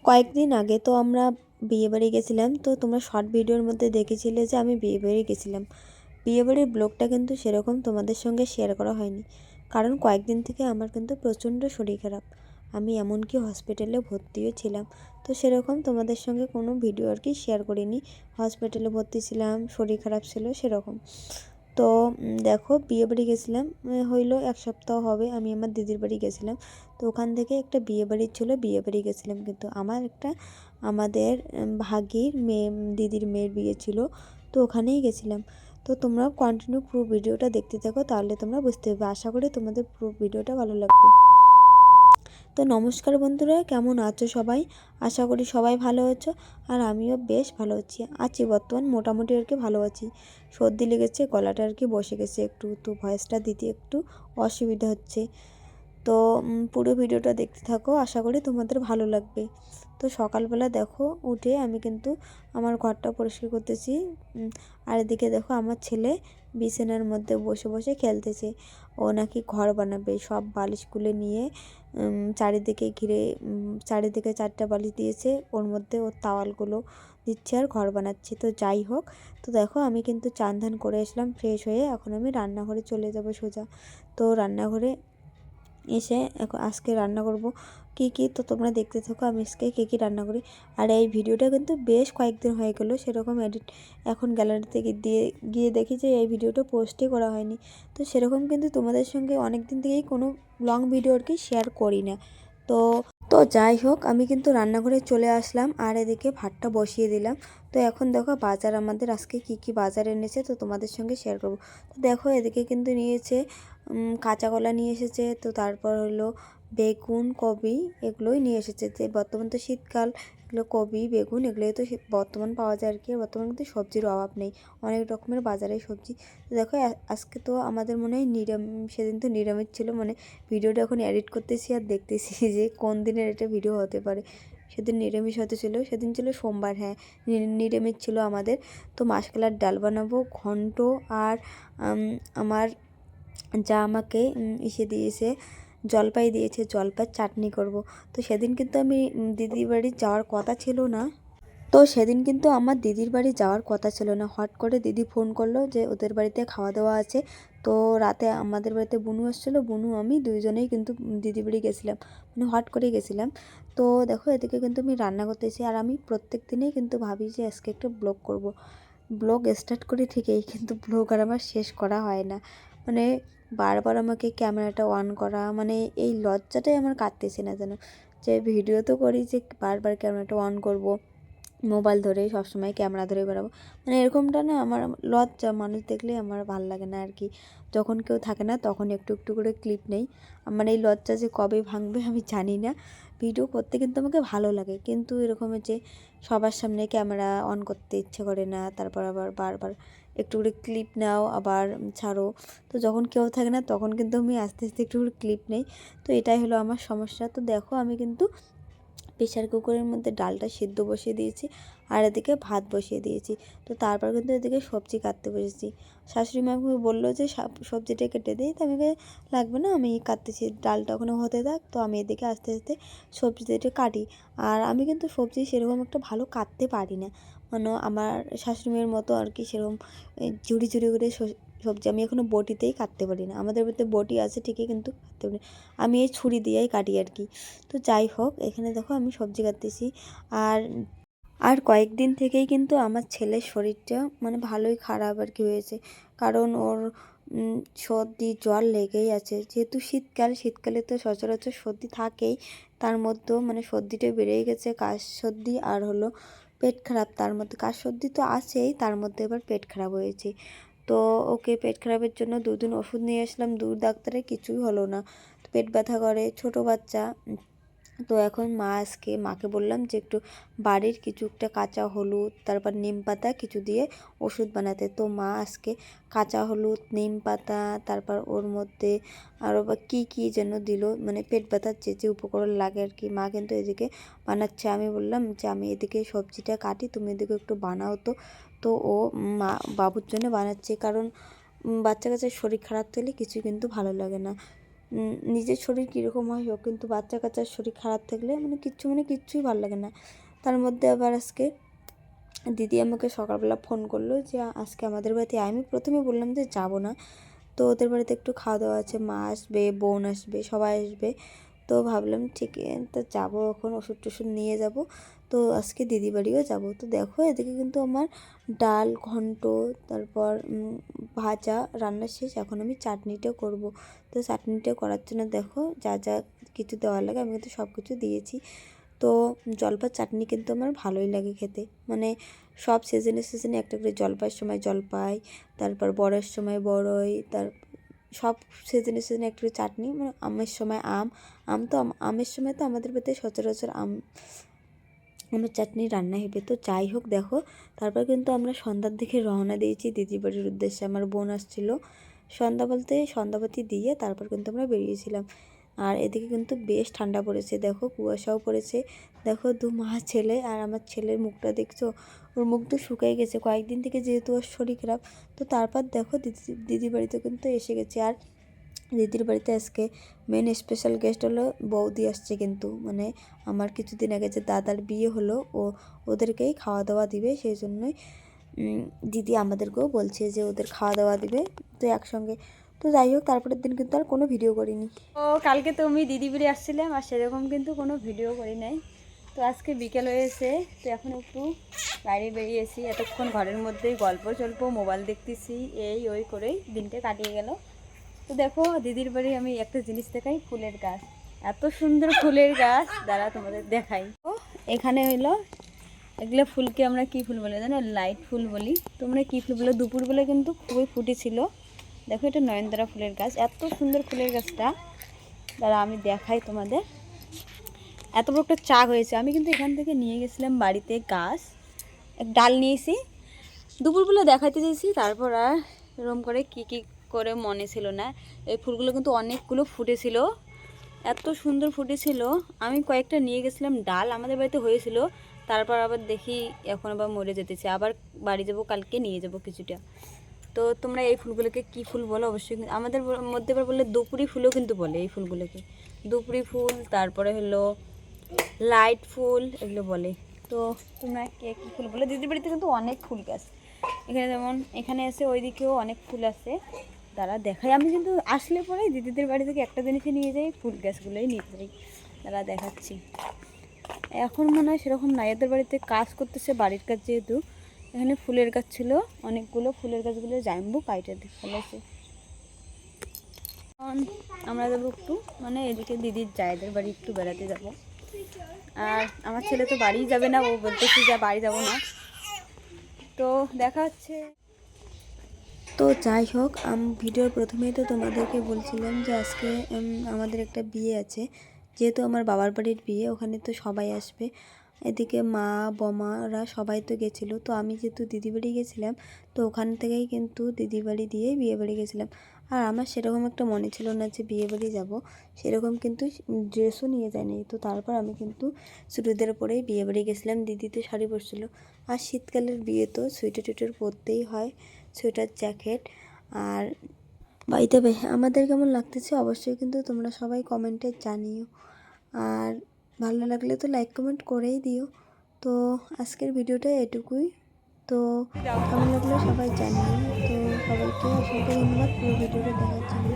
কয়েকদিন আগে তো আমরা বিয়েবাড়ি গেছিলাম, তো তোমরা শর্ট ভিডিওর মধ্যে দেখেছিলে যে আমি বিয়েবাড়ি গেছিলাম। বিয়েবাড়ির ব্লগটা কিন্তু সেরকম তোমাদের সঙ্গে শেয়ার করা হয়নি, কারণ কয়েকদিন থেকে আমার কিন্তু প্রচণ্ড শরীর খারাপ। আমি এমনকি হসপিটালে ভর্তিও ছিলাম। তো সেরকম তোমাদের সঙ্গে কোনো ভিডিও আর কি শেয়ার করিনি। হসপিটালে ভর্তি ছিলাম, শরীর খারাপ ছিল সেরকম। তো দেখো বিয়েবাড়ি গেছিলাম, হইলো 1 সপ্তাহ হবে আমি আমার দিদির বাড়ি গেছিলাম। তো ওখান থেকে একটা বিয়েবাড়ি ছিল, বিয়েবাড়ি গেছিলাম, কিন্তু আমাদের ভাগির মেয়ে, দিদির মেয়ের বিয়ে ছিল। তো ওখানেই গেছিলাম। তো তোমরা কন্টিনিউ পুরো ভিডিওটা দেখতে থাকো, তাহলে তোমরা বুঝতে পারবে। আশা করি তোমাদের পুরো ভিডিওটা ভালো লাগবে। তো নমস্কার বন্ধুরা, কেমন আছো সবাই? আশা করি সবাই ভালো আছো, আর আমিও বেশ ভালো আছি বর্তমান মোটামুটি আর কি ভালো আছি। সর্দি লেগেছে, গলাটা আর কি বসে গেছে একটু, তো ভয়েসটা দিতে একটু অসুবিধা হচ্ছে। তো পুরো ভিডিওটা দেখতে থাকো, আশা করি তোমাদের ভালো লাগবে। তো সকালবেলা দেখো উঠে আমি কিন্তু আমার ঘরটা পরিষ্কার করতেছি। আর এদিকে দেখো আমার ছেলে বিছানার মধ্যে বসে বসে খেলতেছে। ও নাকি ঘর বানাবে, সব বালিশগুলো নিয়ে চারিদিকে ঘিরে, চারিদিকে 4টা বালিশ দিয়েছে, ওর মধ্যে ওর তাওয়ালগুলো দিচ্ছে আর ঘর বানাচ্ছে। তো যাই হোক, তো দেখো আমি কিন্তু চান ধান করে আসলাম ফ্রেশ হয়ে, এখন আমি রান্নাঘরে চলে যাব সোজা। তো রান্নাঘরে এসে এখন আজকে রান্না করব কী তো তোমরা দেখতে থাকো আমি আজকে কী রান্না করি। আর এই ভিডিওটা কিন্তু বেশ কয়েকদিন হয়ে গেল সেরকম এডিট, এখন গ্যালারিতে গিয়ে দেখি যে এই ভিডিওটা পোস্টই করা হয়নি। তো সেরকম কিন্তু তোমাদের সঙ্গে অনেক দিন থেকেই কোনো লং ভিডিও আর কি শেয়ার করি না। তো তো যাই হোক, আমি কিন্তু রান্নাঘরে চলে আসলাম আর এদিকে ভাতটা বসিয়ে দিলাম। তো এখন দেখো বাজার আমাদের আজকে কি বাজার এনেছে তো তোমাদের সঙ্গে শেয়ার করব। তো দেখো এদিকে কিন্তু নিয়েছে কাঁচা কলা নিয়ে এসেছে, তো তারপর হলো বেগুন, কবি, এগুলোই নিয়ে এসেছে। যে বর্তমান তো শীতকাল, এগুলো কবি, বেগুন এগুলোই তো বর্তমান পাওয়া যায় আর কি। বর্তমান কিন্তু সবজির অভাব নেই, অনেক রকমের বাজারে সবজি। তো দেখো আজকে তো আমাদের মনে হয় সেদিন তো নিরামিষ ছিল, মানে ভিডিওটা এখন এডিট করতেছি আর দেখতেছি যে কোন দিনের এটা ভিডিও হতে পারে। সেদিন নিরামিষ হতে ছিল, সেদিন ছিল সোমবার, হ্যাঁ নিরামিষ ছিল আমাদের। তো মাসকলার ডাল বানাবো, ঘন্ট, আর আমার যা আমাকে দিয়েছে, জলপাই দিয়েছে, জলপাইয়ের চাটনি করব। তো সেদিন কিন্তু আমি দিদির বাড়ি যাওয়ার কথা ছিল না। তো সেদিন কিন্তু আমার দিদির বাড়ি যাওয়ার কথা ছিল না, হট করে দিদি ফোন করলো যে ওদের বাড়িতে খাওয়া দাওয়া আছে। তো রাতে আমাদের বাড়িতে বুনু আসছিলো, বুনু আমি দুইজনেই কিন্তু দিদির বাড়ি গেছিলাম, মানে হট করে গেছিলাম। তো দেখো এদিকে কিন্তু আমি রান্না করতেছি, আর আমি প্রত্যেক দিনেই কিন্তু ভাবি যে আজকে একটা ব্লগ করব। ব্লগ স্টার্ট করি ঠিকই, কিন্তু ব্লগ আর আমার শেষ করা হয় না। মানে বারবার আমাকে ক্যামেরাটা অন করা, মানে এই লজ্জাটাই আমার কাটতেছে না যেন, যে ভিডিও তো করি যে বারবার ক্যামেরাটা অন করব, মোবাইল ধরে সবসময় ক্যামেরা ধরে বেড়াবো, মানে এরকমটা না আমার লজ্জা, মানুষ দেখলে আমার ভাল লাগে না আর কি। যখন কেউ থাকে না তখন একটু একটু করে ক্লিপ নেই। আমার এই লজ্জা যে কবে ভাঙবে আমি জানি না। ভিডিও করতে কিন্তু আমাকে ভালো লাগে, কিন্তু এরকমের যে সবার সামনে ক্যামেরা অন করতে ইচ্ছে করে না, তারপর আবার বারবার একটু করে ক্লিপ নাও আবার ছাড়ো। তো যখন কেউ থাকে না তখন কিন্তু আমি আস্তে আস্তে একটু করে ক্লিপ নেই। তো এটাই হলো আমার সমস্যা। তো দেখো আমি কিন্তু প্রেশার কুকারের মধ্যে ডালটা সিদ্ধ বসিয়ে দিয়েছি, আর এদিকে ভাত বসিয়ে দিয়েছি। তো তারপর কিন্তু এদিকে সবজি কাটতে বসেছি। শাশুড়ি মা বললো যে সবজিটা কেটে দিই, তো আমি লাগবে না, আমি কাটতেছি, ডালটা ওখানে হতে থাক। তো আমি এদিকে আস্তে আস্তে সবজিটা কাটি। আর আমি কিন্তু সবজি সেরকম একটা ভালো কাটতে পারি না, মানে আমার শাশুড়ি মেয়ের মতো আর কি, সেরকম ঝুড়ি ঝুড়ি করে সবজি আমি এখনও বটিতেই কাটতে পারি না। আমাদের বাড়িতে বটি আছে ঠিকই, কিন্তু কাটতে পারি না, আমি এই ছুরি দিয়েই কাটি আর কি। তো যাই হোক, এখানে দেখো আমি সবজি কাটতেছি। আর আর কয়েকদিন থেকেই কিন্তু আমার ছেলের শরীরটা মানে ভালোই খারাপ আর কি হয়েছে, কারণ ওর সর্দি জ্বর লেগেই আছে। যেহেতু শীতকালে তো সচরাচর সর্দি থাকেই, তার মধ্যেও মানে সর্দিটা বেড়েই গেছে, কাশ সর্দি আর হলো পেট খারাপ, তার মধ্যে কাশ সর্দি তো আছেই, তার মধ্যে এবার পেট খারাপ হয়েছে। তো ওকে পেট খারাপের জন্য 2 দিন ওষুধ নিয়ে আসলাম, দূর ডাক্তারে, কিছুই হলো না। পেট ব্যথা করে, ছোট বাচ্চা। তো এখন মাকে বললাম যে একটু বাড়ির কিছু একটা কাঁচা হলুদ, তারপর নিম পাতা কিছু দিয়ে ওষুধ বানাতে। তো মা আজকে কাঁচা হলুদ, নিম পাতা, তারপর ওর মধ্যে আরও বা কী যেন দিল, মানে পেট ব্যথার যে উপকরণ লাগে আর কি, মা কিন্তু এদিকে বানাচ্ছে। আমি বললাম যে আমি এদিকে সবজিটা কাটি, তুমি এদিকে একটু বানাও। তো তো ও মা বাবুর জন্য বানাচ্ছে, কারণ বাচ্চা কাচ্চার শরীর খারাপ থাকলে কিছুই কিন্তু ভালো লাগে না। নিজের শরীর কীরকম হয় হোক, কিন্তু বাচ্চা কাচ্চার শরীর খারাপ থাকলে কিচ্ছুই ভালো লাগে না। তার মধ্যে আবার আজকে দিদি আমাকে সকালবেলা ফোন করলো যে আজকে আমাদের বাড়িতে আমি প্রথমে বললাম যে যাব না, তো ওদের বাড়িতে একটু খাওয়া দাওয়া আছে, মা আসবে, বোন আসবে, সবাই আসবে। তো ভাবলাম ঠিক তো যাবো, এখন ওষুধ টষুধ নিয়ে যাব। তো আজকে দিদি বাড়িও যাব। তো দেখো এদিকে কিন্তু আমার ডাল ঘন্ট, তারপর ভাজা রান্না শেষ। এখন আমি চাটনিটাও করব। তো চাটনিটা করার জন্য দেখো যা যা কিছু দেওয়া লাগে আমি কিন্তু সব কিছু দিয়েছি। তো জলপাইয়ের চাটনি কিন্তু আমার ভালোই লাগে খেতে, মানে সব সিজনে একটা করে জলপাইয়ের সময় জলপাই, তারপর বড়ের সময় বড়ই, সব সিজনে একটা করে চাটনি, মানে আমের সময় আমের সময় তো আমাদের বাড়িতে সচরাচর আমের চাটনি রান্না হবে। তো যাই হোক দেখো, তারপর কিন্তু আমরা সন্ধ্যার দিকে রওনা দিয়েছি দিদির বাড়ির উদ্দেশ্যে। আমার বোন আসছিল, সন্ধ্যা বলতে সন্ধ্যাবাতি দিয়ে তারপর কিন্তু আমরা বেরিয়েছিলাম। আর এদিকে কিন্তু বেশ ঠান্ডা পড়েছে, দেখো কুয়াশাও পড়েছে। দেখো দু মা ছেলে, আর আমার ছেলের মুখটা দেখছো, ওর মুখটা শুকিয়ে গেছে কয়েকদিন থেকে, যেহেতু ওর শরীর খারাপ। তো তারপর দেখো দিদির বাড়িতে কিন্তু এসে গেছে। আর দিদির বাড়িতে আজকে মেন স্পেশাল গেস্ট হলো বৌদি আসছে, কিন্তু মানে আমার কিছুদিন আগে যে দাদার বিয়ে হলো, ওদেরকেই খাওয়া দাওয়া দিবে, সেই জন্যই দিদি আমাদেরকেও বলছে যে ওদের খাওয়া দাওয়া দিবে, তো একসঙ্গে। তো যাই হোক, তারপরের দিন কিন্তু আর কোনো ভিডিও করিনি। তো কালকে তো আমি দিদি বাড়ি আসছিলাম, আর সেরকম কিন্তু কোনো ভিডিও করি নাই। তো আজকে বিকেল হয়েছে, তো এখন একটু বাইরে বেরিয়েছি। এতক্ষণ ঘরের মধ্যেই গল্প মোবাইল দেখতেছি, এই ওই করেই দিনটা কাটিয়ে গেল। তো দেখো দিদির বাড়ি আমি একটা জিনিস দেখাই, ফুলের গাছ, এত সুন্দর ফুলের গাছ, দ্বারা তোমাদের দেখাই। তো এখানে হইলো এগুলো ফুলকে আমরা কি ফুল বলে জানো, লাইট ফুল বলি। তোমরা কি ফুল বলে, দুপুরবেলা কিন্তু খুবই ফুটেছিল। দেখো এটা নয়নতারা ফুলের গাছ, এত সুন্দর ফুলের গাছটা, দাঁড়া আমি দেখাই তোমাদের। এত বড় একটা চাক হয়েছে। আমি কিন্তু এখান থেকে নিয়ে গেছিলাম বাড়িতে গাছ, এক ডাল নিয়েছি, দুপুরবেলা দেখাইতে চেয়েছি, তারপর আর এরকম করে কি করে মনে ছিল না। এই ফুলগুলো কিন্তু অনেকগুলো ফুটেছিল, এত সুন্দর ফুটেছিল। আমি কয়েকটা নিয়ে গেছিলাম ডাল, আমাদের বাড়িতে হয়েছিল, তারপর আবার দেখি এখন আবার মরে যেতেছে। আবার বাড়ি যাব, কালকে নিয়ে যাব কিছুটা। তো তোমরা এই ফুলগুলোকে কি ফুল বলো অবশ্যই। আমাদের মধ্যে এবার বললে দুপুরি ফুলও কিন্তু বলে এই ফুলগুলোকে, দুপুরি ফুল, তারপরে হলো লাইট ফুল, এগুলো বলে। তো তোমরা কে কী ফুল বলে। দিদির বাড়িতে কিন্তু অনেক ফুল গাছ, এখানে যেমন এখানে আছে, ওইদিকেও অনেক ফুল আছে, তারা দেখাই। আমি কিন্তু আসলে পরে দিদিদের বাড়ি থেকে একটা জিনিসই নিয়ে যাই, ফুল গাছগুলোই নিয়ে যাই, তারা দেখাচ্ছি। এখন মনে হয় সেরকম নাই, এদের বাড়িতে কাজ করতেছে, বাড়ির কাজ যেহেতু। এখানে ফুলের গাছ ছিল অনেকগুলো, ফুলের গাছগুলো জাম্বু কাইটে ফেলেছে। এখন আমরা যাবো একটু, মানে এদিকে দিদির জায়দের বাড়ি একটু বেড়াতে যাব। আর আমার ছেলে তো বাড়িই যাবে না, ও বলতেছি যে বাড়ি যাব না। তো দেখা হচ্ছে। তো যাই হোক, ভিডিওর প্রথমেই তো তোমাদেরকে বলছিলাম যে আজকে আমাদের একটা বিয়ে আছে, যেহেতু আমার বাবার বাড়ির বিয়ে, ওখানে তো সবাই আসবে। এদিকে মা বমারা সবাই তো গেছিলো, তো আমি যেহেতু দিদি বাড়ি গেছিলাম, তো ওখান থেকেই কিন্তু দিদি বাড়ি দিয়েই বিয়ে বাড়ি গেছিলাম। আর আমার সেরকম একটা মনে ছিল না যে বিয়ে বাড়ি যাবো, সেরকম কিন্তু ড্রেসও নিয়ে যায়নি। তো তারপর আমি কিন্তু চুড়িদার পরেই বিয়ে বাড়ি গেছিলাম, দিদি তো শাড়ি পরছিলো। আর শীতকালের বিয়ে তো সোয়েটার টোয়েটার পরতেই হয়, সোয়েটার জ্যাকেট। আর বাই দ্য ওয়ে, আমাদের কেমন লাগতেছে অবশ্যই কিন্তু তোমরা সবাই কমেন্টে জানিও, আর ভালো লাগলে তো লাইক কমেন্ট করেই দিও। তো আজকের ভিডিওটা এটুকুই, তো কেমন লাগলো সবাই জানিও। তো সবাইকে অসংখ্য ধন্যবাদ পুরো ভিডিওটা দেখার জন্য।